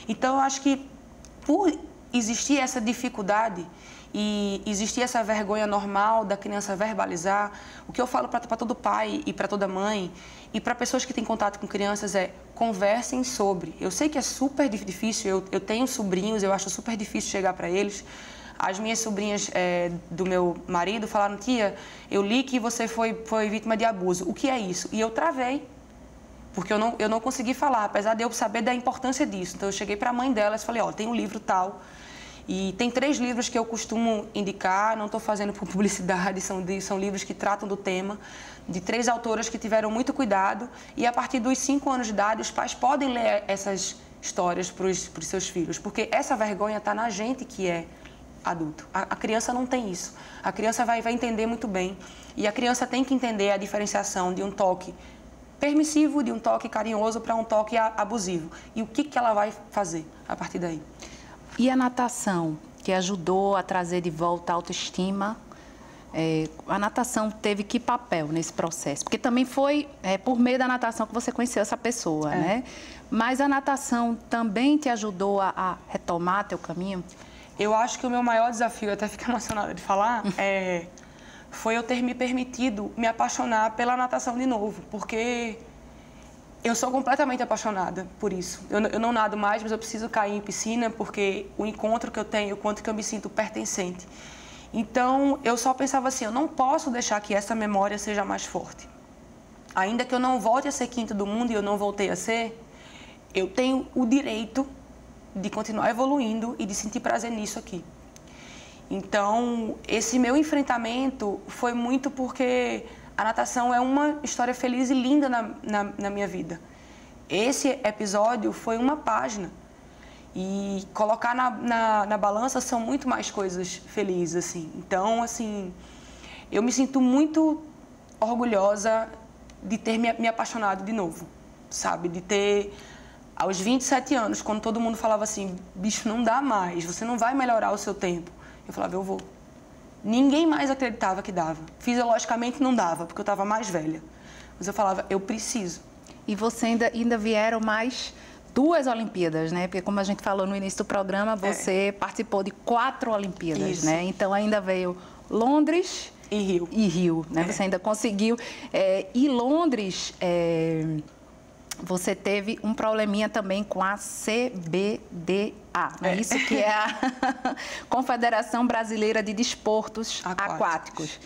Então, eu acho que por existir essa dificuldade e existir essa vergonha normal da criança verbalizar, o que eu falo para todo pai e para toda mãe e para pessoas que têm contato com crianças é conversem sobre. Eu sei que é super difícil, eu tenho sobrinhos, eu acho super difícil chegar para eles. As minhas sobrinhas do meu marido falaram, tia, eu li que você foi vítima de abuso. O que é isso? E eu travei, porque eu não consegui falar, apesar de eu saber da importância disso. Então eu cheguei para a mãe delas e falei, ó, tem um livro tal. E tem 3 livros que eu costumo indicar, não estou fazendo publicidade, são livros que tratam do tema, de 3 autoras que tiveram muito cuidado. E a partir dos 5 anos de idade, os pais podem ler essas histórias para os seus filhos, porque essa vergonha está na gente que é adulto. A criança não tem isso. A criança vai entender muito bem. E a criança tem que entender a diferenciação de um toque permissivo, de um toque carinhoso para um toque abusivo. E o que ela vai fazer a partir daí.
E a natação, que ajudou a trazer de volta a autoestima, a natação teve que papel nesse processo? Porque também foi por meio da natação que você conheceu essa pessoa, né? Mas a natação também te ajudou a retomar teu caminho?
Eu acho que o meu maior desafio, até ficar emocionada de falar, foi eu ter me permitido me apaixonar pela natação de novo, porque eu sou completamente apaixonada por isso. Eu não nado mais, mas eu preciso cair em piscina porque o encontro que eu tenho, o quanto que eu me sinto pertencente. Então, eu só pensava assim, eu não posso deixar que essa memória seja mais forte. Ainda que eu não volte a ser quinta do mundo e eu não voltei a ser, eu tenho o direito de continuar evoluindo e de sentir prazer nisso aqui. Então, esse meu enfrentamento foi muito porque a natação é uma história feliz e linda na minha vida. Esse episódio foi uma página. E colocar na balança são muito mais coisas felizes, assim. Então, assim, eu me sinto muito orgulhosa de ter me apaixonado de novo, sabe? De ter, aos 27 anos, quando todo mundo falava assim, bicho, não dá mais, você não vai melhorar o seu tempo. Eu falava, eu vou. Ninguém mais acreditava que dava. Fisiologicamente não dava, porque eu estava mais velha. Mas eu falava, eu preciso.
E você ainda vieram mais 2 Olimpíadas, né? Porque como a gente falou no início do programa, você participou de 4 Olimpíadas,
Isso.
né? Então ainda veio Londres
e Rio,
né? Você ainda conseguiu. E Londres, você teve um probleminha também com a CBDA, não é isso? Que é a Confederação Brasileira de Desportos Aquáticos.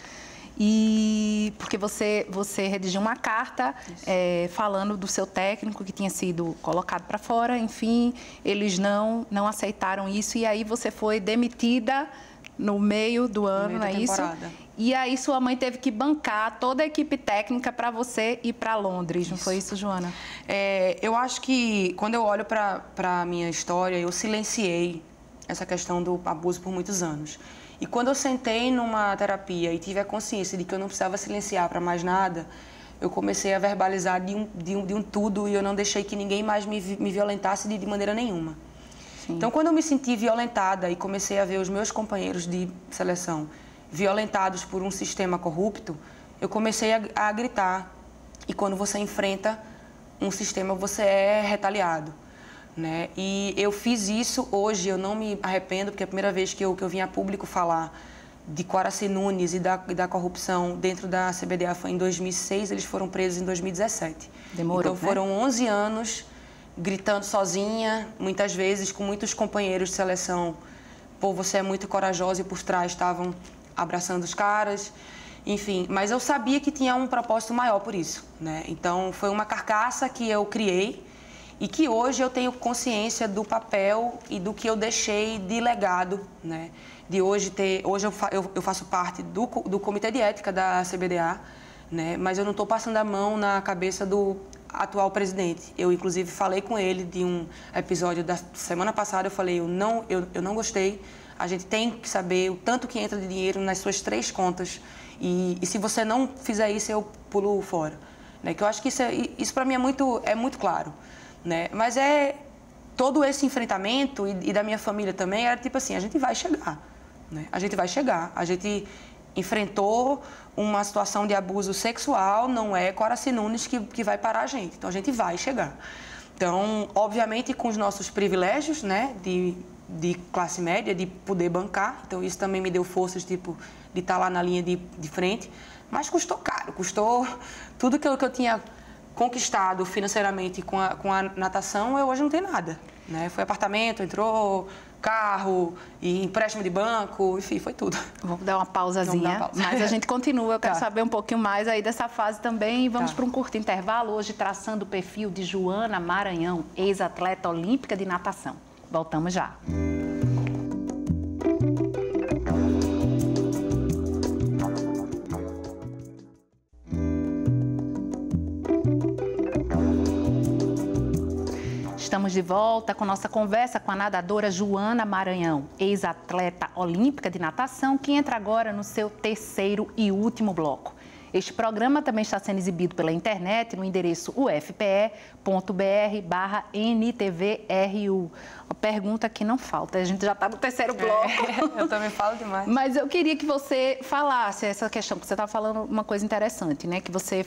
E porque você redigiu uma carta falando do seu técnico que tinha sido colocado para fora, enfim, eles não aceitaram isso e aí você foi demitida no meio do ano, não é isso? E aí sua mãe teve que bancar toda a equipe técnica para você ir para Londres, não foi isso, Joana?
Eu acho que quando eu olho para a minha história, eu silenciei essa questão do abuso por muitos anos. E quando eu sentei numa terapia e tive a consciência de que eu não precisava silenciar para mais nada, eu comecei a verbalizar de um tudo e eu não deixei que ninguém mais me violentasse de maneira nenhuma. Sim. Então, quando eu me senti violentada e comecei a ver os meus companheiros de seleção violentados por um sistema corrupto, eu comecei a gritar. E quando você enfrenta um sistema, você é retaliado, né? E eu fiz isso hoje, eu não me arrependo, porque a primeira vez que eu vim a público falar de Coraci Nunes e da corrupção dentro da CBDA foi em 2006, eles foram presos em 2017.
Demorou,
então foram 11 anos gritando sozinha, muitas vezes com muitos companheiros de seleção. Pô, você é muito corajosa, e por trás estavam abraçando os caras, enfim. Mas eu sabia que tinha um propósito maior por isso, né? Então foi uma carcaça que eu criei e que hoje eu tenho consciência do papel e do que eu deixei de legado, né? De hoje eu faço parte do comitê de ética da CBDA, né? Mas eu não estou passando a mão na cabeça do atual presidente. Eu inclusive falei com ele de um episódio da semana passada, eu falei, eu não gostei. A gente tem que saber o tanto que entra de dinheiro nas suas 3 contas e se você não fizer isso, eu pulo fora, né? Que eu acho que isso para mim é muito claro, né? Mas todo esse enfrentamento e da minha família também era tipo assim, a gente vai chegar, né? A gente vai chegar. A gente enfrentou uma situação de abuso sexual, não é Coraci Nunes que vai parar a gente. Então a gente vai chegar. Então, obviamente com os nossos privilégios, né, de classe média, de poder bancar. Então isso também me deu forças, tipo, de estar lá na linha de frente. Mas custou caro, custou tudo que eu tinha conquistado financeiramente com a natação, eu hoje não tenho nada, né? Foi apartamento, entrou carro, e empréstimo de banco, enfim, foi tudo.
Vamos dar uma pausazinha, mas a gente continua. Eu quero saber um pouquinho mais aí dessa fase também. Vamos para um curto intervalo, hoje traçando o perfil de Joana Maranhão, ex-atleta olímpica de natação. Voltamos já. Estamos de volta com nossa conversa com a nadadora Joana Maranhão, ex-atleta olímpica de natação, que entra agora no seu terceiro e último bloco. Este programa também está sendo exibido pela internet no endereço ufpe.br/NTVRU. Uma pergunta que não falta, a gente já está no terceiro bloco.
Eu também falo demais.
Mas eu queria que você falasse essa questão, porque você estava falando uma coisa interessante, né? Que você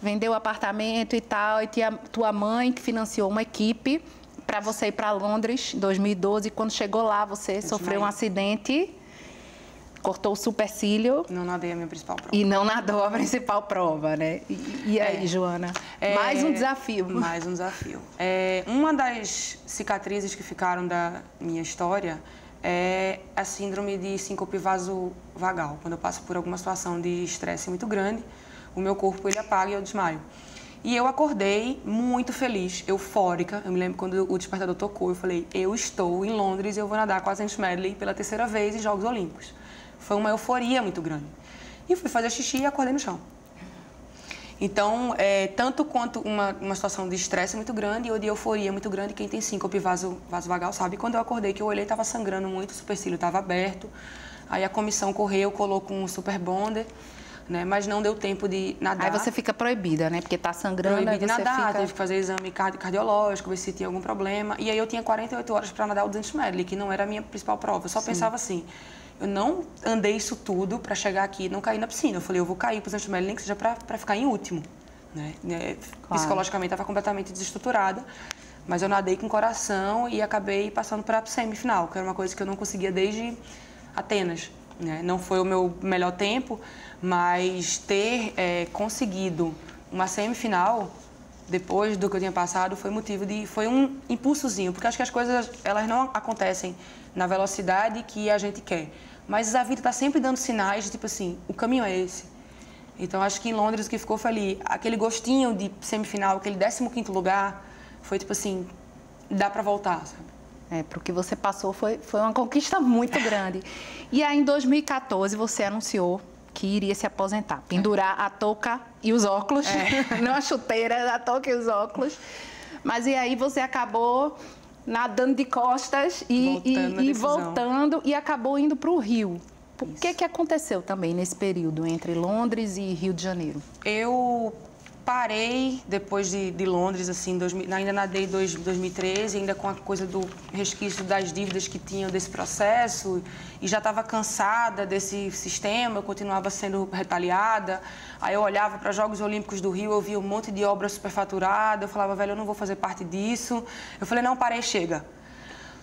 vendeu o apartamento e tal, e tua mãe que financiou uma equipe para você ir para Londres em 2012. E quando chegou lá, você sofreu um acidente, cortou o supercílio.
Não nadei a minha principal prova.
E não nadou a principal prova, né? E aí, Joana? Mais um desafio.
Mais um desafio. Uma das cicatrizes que ficaram da minha história é a síndrome de síncope vasovagal. Quando eu passo por alguma situação de estresse muito grande, o meu corpo ele apaga e eu desmaio. E eu acordei muito feliz, eufórica. Eu me lembro quando o despertador tocou, eu falei, eu estou em Londres e eu vou nadar 400 medley pela 3ª vez em Jogos Olímpicos. Foi uma euforia muito grande. E fui fazer xixi e acordei no chão. Então, tanto quanto uma situação de estresse muito grande ou de euforia muito grande, quem tem síncope vasovagal sabe. Quando eu acordei, que eu olhei, estava sangrando muito, o supercílio estava aberto. Aí a comissão correu, colocou um super bonder, né? Mas não deu tempo de nadar.
Aí você fica proibida, né? Porque tá sangrando,
proibida de nadar,
fica...
teve que fazer exame cardiológico, ver se tinha algum problema. E aí eu tinha 48 horas para nadar o 200 medley, que não era a minha principal prova. Eu só pensava assim, eu não andei isso tudo para chegar aqui e não cair na piscina. Eu falei, eu vou cair para o 200 medley, nem que seja para ficar em último. Né? Claro. Psicologicamente estava completamente desestruturada, mas eu nadei com coração e acabei passando para a semifinal, que era uma coisa que eu não conseguia desde Atenas. Né? Não foi o meu melhor tempo, mas ter conseguido uma semifinal depois do que eu tinha passado foi um impulsozinho, porque acho que as coisas elas não acontecem na velocidade que a gente quer, mas a vida está sempre dando sinais de tipo assim, o caminho é esse. Então acho que em Londres o que ficou foi ali, aquele gostinho de semifinal, aquele 15º lugar, foi tipo assim, dá para voltar, sabe?
Para o que você passou foi uma conquista muito grande. E aí, em 2014, você anunciou que iria se aposentar, pendurar a touca e os óculos, não a chuteira, a touca e os óculos. Mas e aí você acabou nadando de costas e voltando e acabou indo para o Rio. O que aconteceu também nesse período entre Londres e Rio de Janeiro?
Eu parei depois de Londres, assim, ainda nadei em 2013, ainda com a coisa do resquício das dívidas que tinham desse processo, e já estava cansada desse sistema, eu continuava sendo retaliada. Aí eu olhava para os Jogos Olímpicos do Rio, eu via um monte de obra superfaturada, eu falava, velho, eu não vou fazer parte disso. Eu falei, não, parei, chega.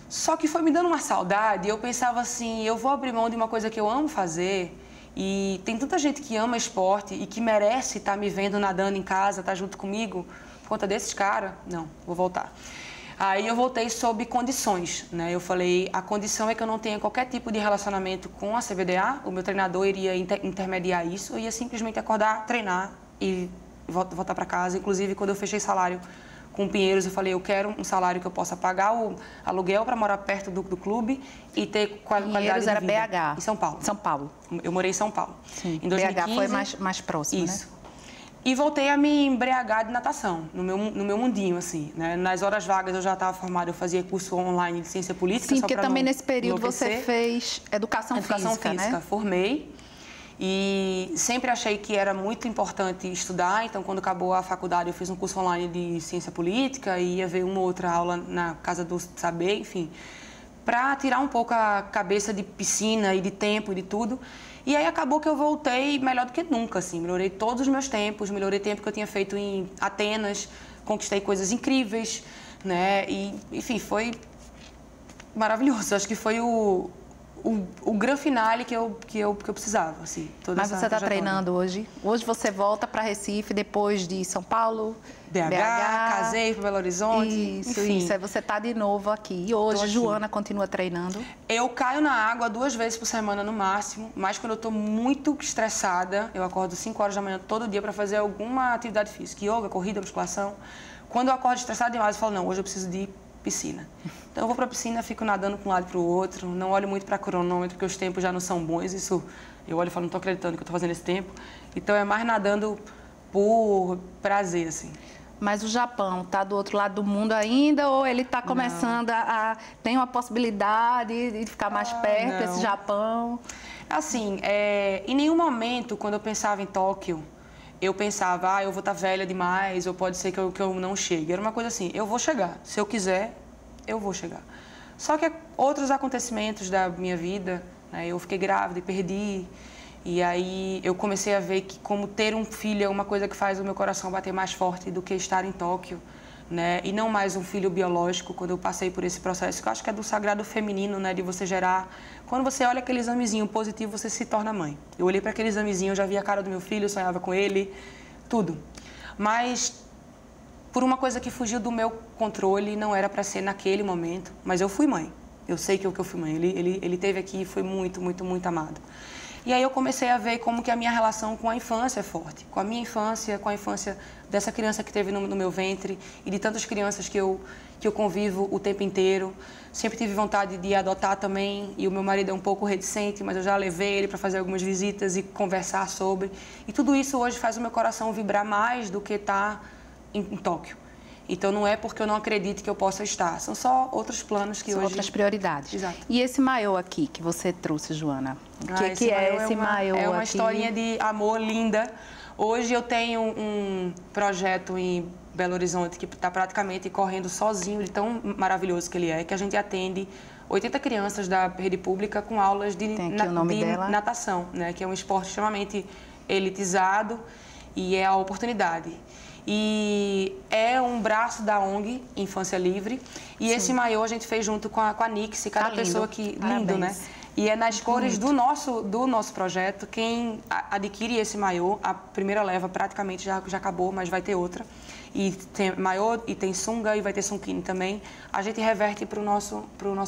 Só que foi me dando uma saudade, eu pensava assim, eu vou abrir mão de uma coisa que eu amo fazer. E tem tanta gente que ama esporte e que merece estar me vendo nadando em casa, estar junto comigo, por conta desses caras, não, vou voltar. Aí eu voltei sob condições, né? Eu falei, a condição é que eu não tenha qualquer tipo de relacionamento com a CBDA, o meu treinador iria intermediar isso, eu ia simplesmente acordar, treinar e voltar para casa. Inclusive, quando eu fechei salário com o Pinheiros, eu falei, eu quero um salário que eu possa pagar o aluguel para morar perto do clube e ter qualidade de vida.
Era BH.
Em São Paulo.
São Paulo.
Eu morei em São Paulo.
Sim.
Em 2015,
BH foi mais próximo,
isso.
Né?
E voltei a me embriagar de natação, no meu mundinho, assim, né? Nas horas vagas eu já estava formada, eu fazia curso online de ciência política.
Sim, porque também nesse período você fez educação física, né?
Formei. E sempre achei que era muito importante estudar, então quando acabou a faculdade eu fiz um curso online de ciência política e ia ver uma ou outra aula na Casa do Saber, enfim, para tirar um pouco a cabeça de piscina e de tempo e de tudo. E aí acabou que eu voltei melhor do que nunca, assim, melhorei todos os meus tempos, melhorei tempo que eu tinha feito em Atenas, conquistei coisas incríveis, né? E, enfim, foi maravilhoso, acho que foi o grande finale que eu precisava, assim.
Mas você está treinando hoje? Hoje você volta para Recife depois de São Paulo,
BH, casei para Belo Horizonte,
Isso,
enfim.
isso. Aí você está de novo aqui. E hoje, Joana continua treinando?
Eu caio na água 2 vezes por semana no máximo, mas quando eu estou muito estressada, eu acordo 5 horas da manhã todo dia para fazer alguma atividade física, yoga, corrida, musculação. Quando eu acordo estressada demais, eu falo, não, hoje eu preciso de piscina. Então eu vou para a piscina, fico nadando para um lado e para o outro, não olho muito para cronômetro, porque os tempos já não são bons, isso eu olho e falo, não estou acreditando que eu estou fazendo esse tempo. Então é mais nadando por prazer, assim.
Mas o Japão está do outro lado do mundo ainda ou ele está começando tem uma possibilidade de ficar mais perto desse Japão?
Assim, em nenhum momento, quando eu pensava em Tóquio, eu pensava, eu vou estar velha demais, ou pode ser que eu não chegue. Era uma coisa assim, eu vou chegar. Se eu quiser, eu vou chegar. Só que outros acontecimentos da minha vida, né, eu fiquei grávida e perdi. E aí eu comecei a ver que como ter um filho é uma coisa que faz o meu coração bater mais forte do que estar em Tóquio, né? E não mais um filho biológico, quando eu passei por esse processo, que eu acho que é do sagrado feminino, né? De você gerar... Quando você olha aquele examezinho positivo, você se torna mãe. Eu olhei para aquele examezinho, eu já via a cara do meu filho, eu sonhava com ele, tudo. Mas por uma coisa que fugiu do meu controle, não era para ser naquele momento, mas eu fui mãe. Eu sei que eu fui mãe. Ele teve aqui e foi muito, muito, muito amado. E aí eu comecei a ver como que a minha relação com a infância é forte. Com a minha infância, com a infância dessa criança que teve no meu ventre e de tantas crianças que eu que eu convivo o tempo inteiro. Sempre tive vontade de adotar também, e o meu marido é um pouco reticente, mas eu já levei ele para fazer algumas visitas e conversar sobre. E tudo isso hoje faz o meu coração vibrar mais do que estar em Tóquio. Então, não é porque eu não acredito que eu possa estar. São só outros planos que hoje...
outras prioridades.
Exato.
E esse maiô aqui que você trouxe, Joana? O que é esse maiô aqui?
É uma historinha de amor linda. Hoje eu tenho um projeto em Belo Horizonte que está praticamente correndo sozinho, de tão maravilhoso que ele é, que a gente atende 80 crianças da rede pública com aulas de natação, né, que é um esporte extremamente elitizado e é a oportunidade. E é um braço da ONG Infância Livre. E sim, esse maiô a gente fez junto com a Nixie, cada pessoa que... Lindo, né? E é nas cores do nosso projeto. Quem adquire esse maiô, a primeira leva praticamente já acabou, mas vai ter outra. E tem maiô, e tem sunga, e vai ter sunkini também. A gente reverte para o nosso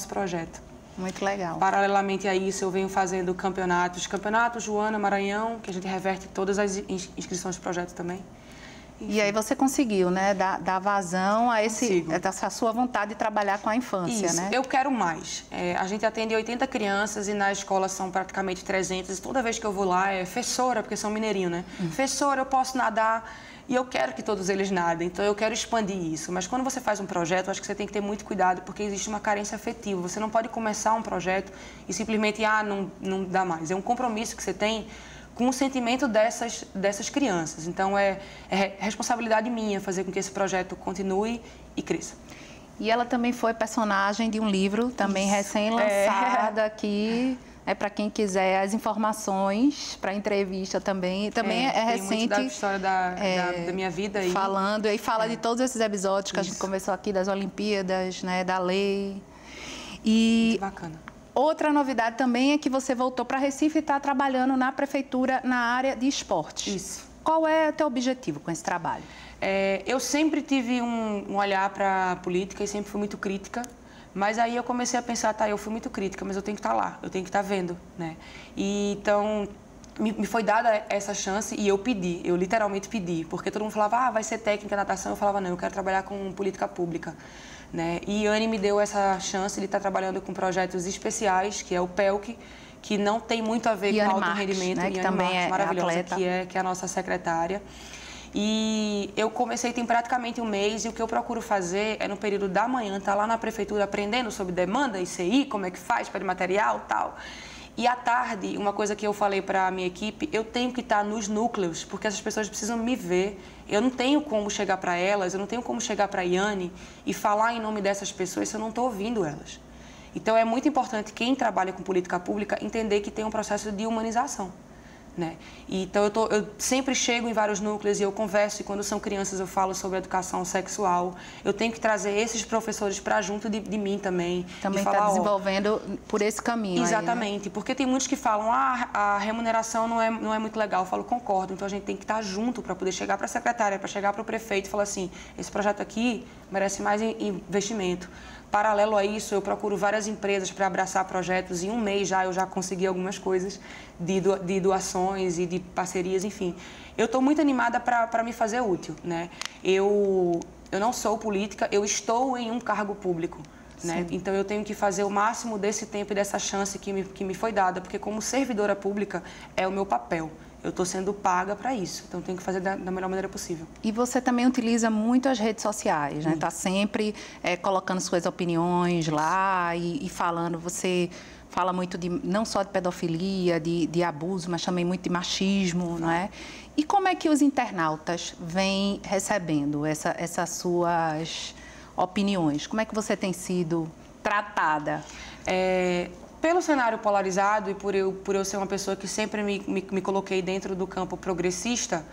projeto.
Muito legal.
Paralelamente a isso, eu venho fazendo campeonatos. Campeonato Joana, Maranhão, que a gente reverte todas as inscrições do projeto também.
E aí você conseguiu, né, dar vazão a essa sua vontade de trabalhar com a infância,
isso,
né?
Eu quero mais. A gente atende 80 crianças e na escola são praticamente 300. E toda vez que eu vou lá é fessora, porque são mineirinho, né? Fessora, eu posso nadar e eu quero que todos eles nadem. Então eu quero expandir isso. Mas quando você faz um projeto, eu acho que você tem que ter muito cuidado, porque existe uma carência afetiva. Você não pode começar um projeto e simplesmente, não dá mais. É um compromisso que você tem com o sentimento dessas crianças. Então, é responsabilidade minha fazer com que esse projeto continue e cresça.
E ela também foi personagem de um livro, também recém-lançado aqui. Para quem quiser as informações, para entrevista também. Também é recente.
Muito da história da minha vida.
Falando, e fala de todos esses episódios que a gente conversou aqui, das Olimpíadas, né, da lei.
Muito bacana.
Outra novidade também é que você voltou para Recife e está trabalhando na prefeitura na área de esportes.
Isso.
Qual é o teu objetivo com esse trabalho?
Eu sempre tive um olhar para a política e sempre fui muito crítica, mas aí eu comecei a pensar, eu fui muito crítica, mas eu tenho que estar lá, eu tenho que estar vendo, né? E então me foi dada essa chance e eu literalmente pedi, porque todo mundo falava, vai ser técnica de natação, eu falava, não, eu quero trabalhar com política pública. Né? E Anne me deu essa chance de estar trabalhando com projetos especiais, que é o PELC, que não tem muito a ver com alto rendimento.
Né? Que também é
maravilhosa,
atleta.
Que é a nossa secretária. E eu comecei, tem praticamente um mês, e o que eu procuro fazer é no período da manhã, estar lá na prefeitura aprendendo sobre demanda, ICI, como é que faz, pede material e tal. E à tarde, uma coisa que eu falei para a minha equipe, eu tenho que estar nos núcleos, porque essas pessoas precisam me ver. Eu não tenho como chegar para elas, eu não tenho como chegar para a Yane e falar em nome dessas pessoas se eu não estou ouvindo elas. Então, é muito importante quem trabalha com política pública entender que tem um processo de humanização. Né? Então, eu sempre chego em vários núcleos e eu converso, e quando são crianças eu falo sobre educação sexual. Eu tenho que trazer esses professores para junto de mim também.
Também está desenvolvendo por esse caminho.
Exatamente,
aí, né?
Porque tem muitos que falam, a remuneração não é muito legal. Eu falo, concordo, então a gente tem que estar junto para poder chegar para a secretária, para chegar para o prefeito e falar assim, esse projeto aqui merece mais investimento. Paralelo a isso, eu procuro várias empresas para abraçar projetos. Em um mês eu já consegui algumas coisas de doações e de parcerias, enfim. Eu estou muito animada para me fazer útil, né? Eu não sou política, eu estou em um cargo público, né? Então, eu tenho que fazer o máximo desse tempo e dessa chance que me foi dada, porque como servidora pública é o meu papel. Eu estou sendo paga para isso, então tenho que fazer da melhor maneira possível.
E você também utiliza muito as redes sociais, né? Está sempre colocando suas opiniões lá e falando. Você fala muito não só de pedofilia, de abuso, mas também muito de machismo, não é? E como é que os internautas vêm recebendo essas suas opiniões? Como é que você tem sido tratada?
Pelo cenário polarizado e por eu ser uma pessoa que sempre me coloquei dentro do campo progressista,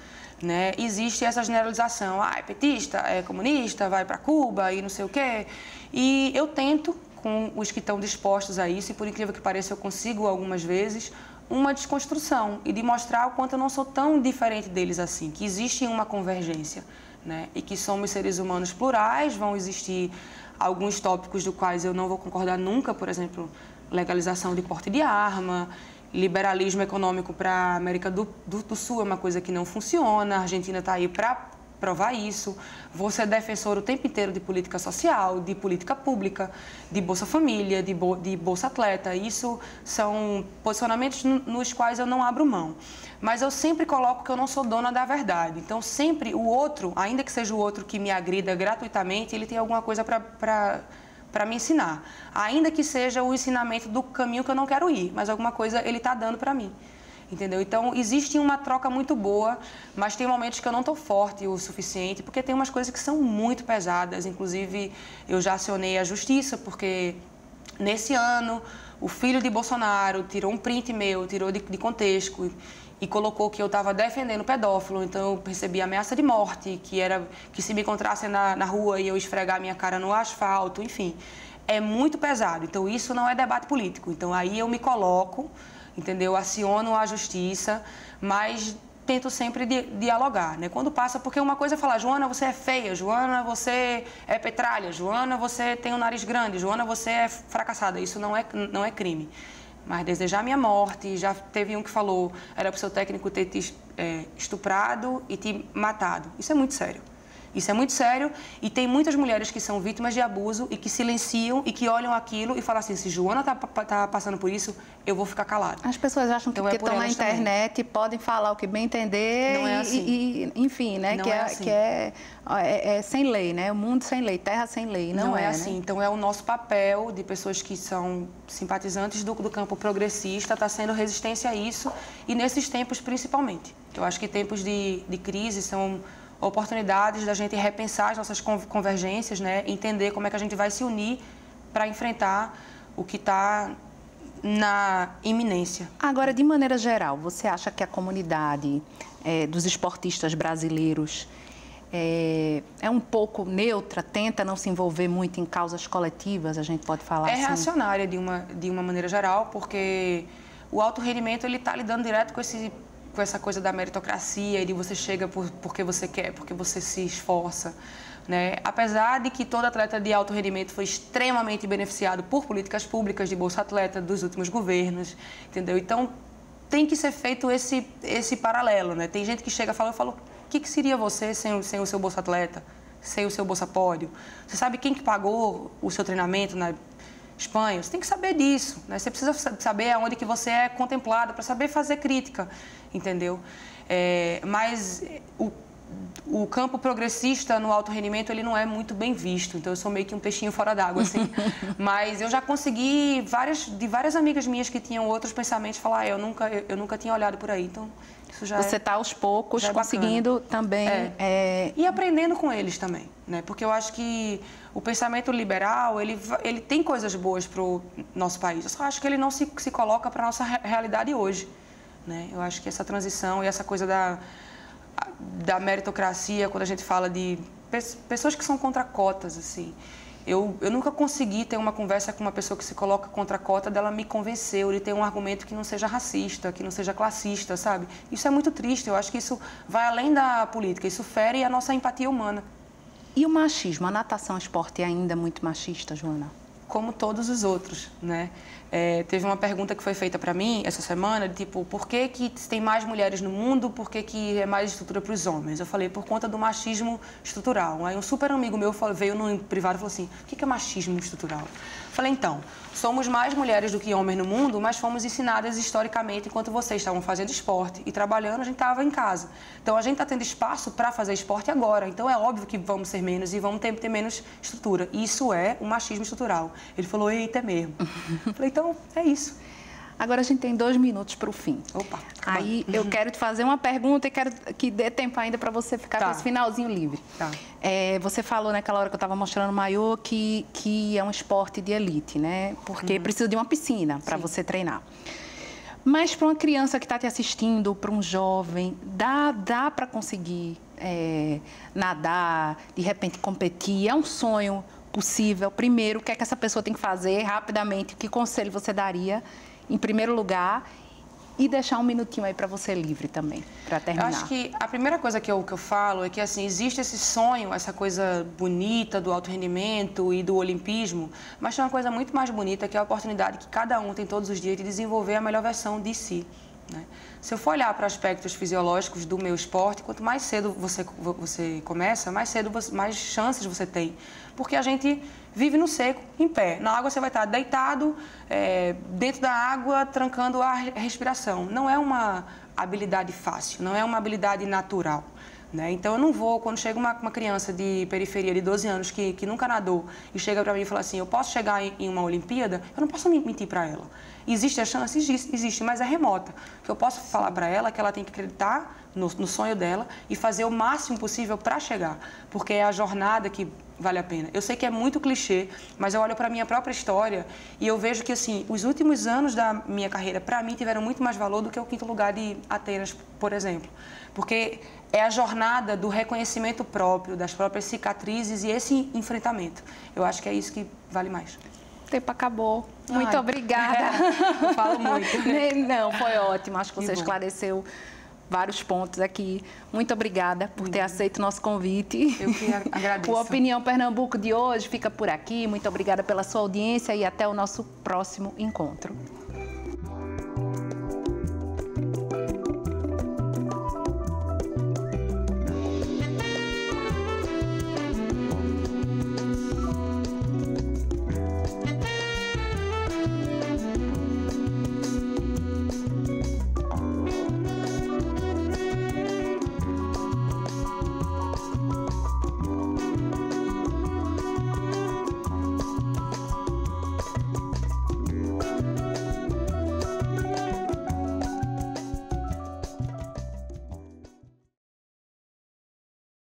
né, existe essa generalização. É petista, é comunista, vai para Cuba e não sei o quê. E eu tento, com os que estão dispostos a isso, e por incrível que pareça eu consigo algumas vezes, uma desconstrução e de mostrar o quanto eu não sou tão diferente deles assim, que existe uma convergência, né, e que somos seres humanos plurais, vão existir alguns tópicos dos quais eu não vou concordar nunca, por exemplo, legalização de porte de arma, liberalismo econômico para a América do Sul é uma coisa que não funciona, a Argentina está aí para provar isso. Vou ser defensor o tempo inteiro de política social, de política pública, de Bolsa Família, de Bolsa Atleta. Isso são posicionamentos nos quais eu não abro mão. Mas eu sempre coloco que eu não sou dona da verdade. Então, sempre o outro, ainda que seja o outro que me agrida gratuitamente, ele tem alguma coisa para me ensinar. Ainda que seja o ensinamento do caminho que eu não quero ir, mas alguma coisa ele está dando para mim. Entendeu? Então, existe uma troca muito boa, mas tem momentos que eu não estou forte o suficiente, porque tem umas coisas que são muito pesadas. Inclusive, eu já acionei a justiça, porque nesse ano o filho de Bolsonaro tirou um print meu, tirou de contexto e colocou que eu estava defendendo pedófilo. Então, eu recebi ameaça de morte, que se me encontrassem na rua e eu esfregar minha cara no asfalto, enfim. É muito pesado. Então, isso não é debate político. Então, aí eu me coloco, entendeu? Aciono a justiça, mas tento sempre dialogar, né? Quando passa, porque uma coisa é falar, Joana, você é feia, Joana, você é petralha, Joana, você tem um nariz grande, Joana, você é fracassada. Isso não é crime. Mas desejar minha morte, já teve um que falou, era para o seu técnico ter te estuprado e te matado. Isso é muito sério. Isso é muito sério e tem muitas mulheres que são vítimas de abuso e que silenciam e que olham aquilo e falam assim, se Joana tá passando por isso, eu vou ficar calada.
As pessoas acham que porque estão na internet podem falar o que bem entender.
Não é assim.
Enfim, né?
Não
que é sem lei, né? O mundo sem lei, terra sem lei. Não é
assim.
Né?
Então é o nosso papel de pessoas que são simpatizantes do campo progressista, está sendo resistência a isso e nesses tempos principalmente. Eu acho que tempos de crise são oportunidades da gente repensar as nossas convergências, né? Entender como é que a gente vai se unir para enfrentar o que está na iminência.
Agora, de maneira geral, você acha que a comunidade dos esportistas brasileiros é um pouco neutra, tenta não se envolver muito em causas coletivas, a gente pode falar assim?
É reacionária de uma maneira geral, porque o alto rendimento ele está lidando direto com essa coisa da meritocracia e de você chega porque você quer, porque você se esforça, né? Apesar de que todo atleta de alto rendimento foi extremamente beneficiado por políticas públicas de Bolsa Atleta dos últimos governos, entendeu? Então, tem que ser feito esse paralelo, né? Tem gente que chega e fala, o que seria você sem o seu Bolsa Atleta, sem o seu Bolsa Pódio? Você sabe quem que pagou o seu treinamento na Espanha? Você tem que saber disso, né? Você precisa saber aonde que você é contemplado para saber fazer crítica, entendeu? Mas o campo progressista no alto rendimento ele não é muito bem visto, então eu sou meio que um peixinho fora d'água, assim. Mas eu já consegui de várias amigas minhas que tinham outros pensamentos falar, eu nunca tinha olhado por aí, então isso já
você está aos poucos conseguindo também
e aprendendo com eles também, né? Porque eu acho que o pensamento liberal ele tem coisas boas para o nosso país. Eu só acho que ele não se coloca para a nossa realidade hoje, né? Eu acho que essa transição e essa coisa da meritocracia, quando a gente fala de pessoas que são contra cotas, assim, eu nunca consegui ter uma conversa com uma pessoa que se coloca contra a cota, dela me convenceu, ele tem um argumento que não seja racista, que não seja classista, sabe? Isso é muito triste, eu acho que isso vai além da política, isso fere a nossa empatia humana.
E o machismo? A natação esporte é ainda muito machista, Joana?
Como todos os outros, né? Teve uma pergunta que foi feita para mim essa semana, de tipo, por que tem mais mulheres no mundo, por que é mais estrutura para os homens? Eu falei, por conta do machismo estrutural. Aí um super amigo meu veio no privado e falou assim, o que é machismo estrutural? Eu falei, então, somos mais mulheres do que homens no mundo, mas fomos ensinadas historicamente, enquanto vocês estavam fazendo esporte e trabalhando, a gente estava em casa. Então, a gente está tendo espaço para fazer esporte agora. Então, é óbvio que vamos ser menos e vamos ter menos estrutura. E isso é o machismo estrutural. Ele falou, eita, é mesmo. Eu falei, então, é isso.
Agora a gente tem 2 minutos para o fim.
Opa!
Aí eu quero te fazer uma pergunta e quero que dê tempo ainda para você ficar com esse finalzinho livre.
Tá.
Você falou naquela hora que eu estava mostrando o maiô que é um esporte de elite, né? Porque precisa de uma piscina para você treinar. Mas para uma criança que está te assistindo, para um jovem, dá para conseguir nadar, de repente competir? É um sonho possível? Primeiro, o que é que essa pessoa tem que fazer rapidamente? Que conselho você daria, em primeiro lugar? E deixar um minutinho aí para você livre também, para terminar.
Eu acho que a primeira coisa que eu falo é que, assim, existe esse sonho, essa coisa bonita do alto rendimento e do olimpismo, mas tem uma coisa muito mais bonita, que é a oportunidade que cada um tem todos os dias de desenvolver a melhor versão de si, né? Se eu for olhar para aspectos fisiológicos do meu esporte, quanto mais cedo você começa, mais chances você tem. Porque a gente vive no seco, em pé. Na água você vai estar deitado, dentro da água, trancando a respiração. Não é uma habilidade fácil, não é uma habilidade natural, né? Então, eu não vou, quando chega uma criança de periferia de 12 anos que nunca nadou e chega para mim e fala assim, eu posso chegar em uma Olimpíada, eu não posso mentir para ela. Existe a chance? Existe, mas é remota. O que eu posso falar para ela é que ela tem que acreditar no sonho dela e fazer o máximo possível para chegar, porque é a jornada que vale a pena. Eu sei que é muito clichê, mas eu olho para a minha própria história e eu vejo que, assim, os últimos anos da minha carreira, para mim, tiveram muito mais valor do que o 5º lugar de Atenas, por exemplo. Porque é a jornada do reconhecimento próprio, das próprias cicatrizes e esse enfrentamento. Eu acho que é isso que vale mais.
O tempo acabou. Muito obrigada.
Eu falo muito.
Não, foi ótimo. Acho que você esclareceu vários pontos aqui. Muito obrigada por ter aceito o nosso convite.
Eu que agradeço.
O Opinião Pernambuco de hoje fica por aqui. Muito obrigada pela sua audiência e até o nosso próximo encontro.